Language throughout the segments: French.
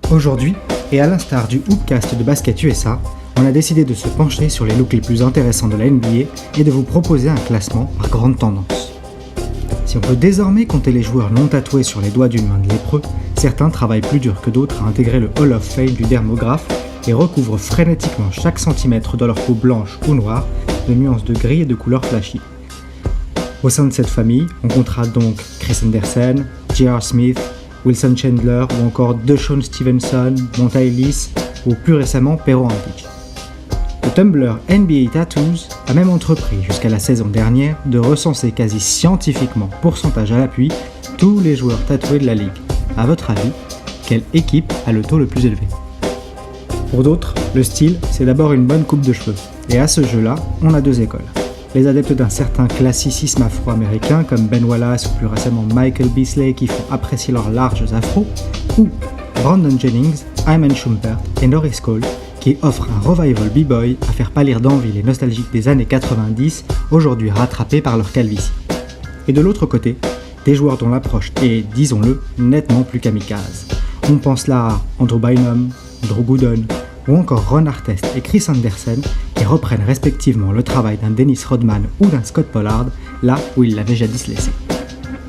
Aujourd'hui, et à l'instar du Hoopcast de Basket USA, on a décidé de se pencher sur les looks les plus intéressants de la NBA et de vous proposer un classement par grande tendance. Si on peut désormais compter les joueurs non tatoués sur les doigts d'une main de lépreux, certains travaillent plus dur que d'autres à intégrer le Hall of Fame du dermographe et recouvrent frénétiquement chaque centimètre de leur peau blanche ou noire de nuances de gris et de couleurs flashy. Au sein de cette famille, on comptera donc Chris Andersen, J.R. Smith, Wilson Chandler ou encore DeShaun Stevenson, Monta Ellis ou plus récemment Pero Antic. Le Tumblr NBA Tattoos a même entrepris jusqu'à la saison dernière de recenser quasi scientifiquement, pourcentage à l'appui, tous les joueurs tatoués de la ligue. À votre avis, quelle équipe a le taux le plus élevé ? Pour d'autres, le style, c'est d'abord une bonne coupe de cheveux. Et à ce jeu-là, on a deux écoles. Les adeptes d'un certain classicisme afro-américain comme Ben Wallace ou plus récemment Michael Beasley qui font apprécier leurs larges afros, ou Brandon Jennings, Iman Shumpert et Norris Cole qui offrent un revival b-boy à faire pâlir d'envie les nostalgiques des années 90, aujourd'hui rattrapés par leur calvitie. Et de l'autre côté, des joueurs dont l'approche est, disons-le, nettement plus kamikaze. On pense là à Andrew Bynum, Drew Gooden, ou encore Ron Artest et Chris Andersen qui reprennent respectivement le travail d'un Dennis Rodman ou d'un Scott Pollard, là où ils l'avaient jadis laissé.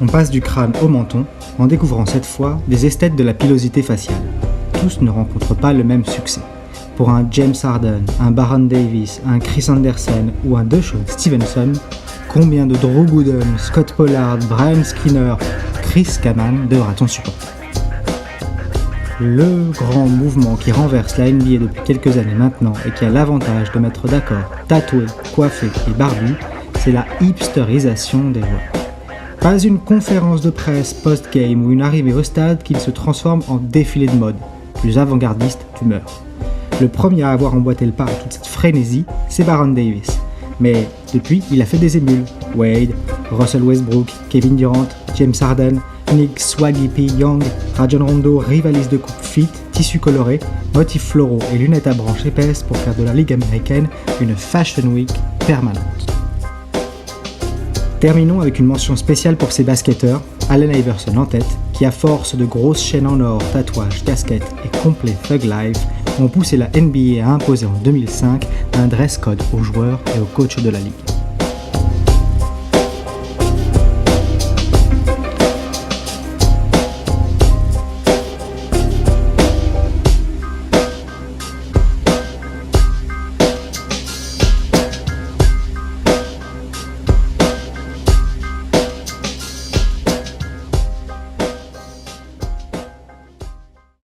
On passe du crâne au menton en découvrant cette fois des esthètes de la pilosité faciale. Tous ne rencontrent pas le même succès. Pour un James Harden, un Baron Davis, un Chris Andersen ou un DeShaun Stevenson, combien de Drew Gooden, Scott Pollard, Brian Skinner, Chris Kaman devra-t-on supporter ? Le grand mouvement qui renverse la NBA depuis quelques années maintenant et qui a l'avantage de mettre d'accord tatoués, coiffés et barbus, c'est la hipsterisation des joueurs. Pas une conférence de presse post-game ou une arrivée au stade qui se transforme en défilé de mode. Plus avant-gardiste, tu meurs. Le premier à avoir emboîté le pas à toute cette frénésie, c'est Baron Davis. Mais depuis, il a fait des émules. Wade, Russell Westbrook, Kevin Durant, James Harden, Nick Swaggy P. Young, Rajon Rondo rivalise de coupe fit, tissus colorés, motifs floraux et lunettes à branches épaisses pour faire de la ligue américaine une Fashion Week permanente. Terminons avec une mention spéciale pour ces basketteurs, Allen Iverson en tête, qui à force de grosses chaînes en or, tatouages, casquettes et complet thug life, ont poussé la NBA à imposer en 2005 un dress code aux joueurs et aux coachs de la ligue.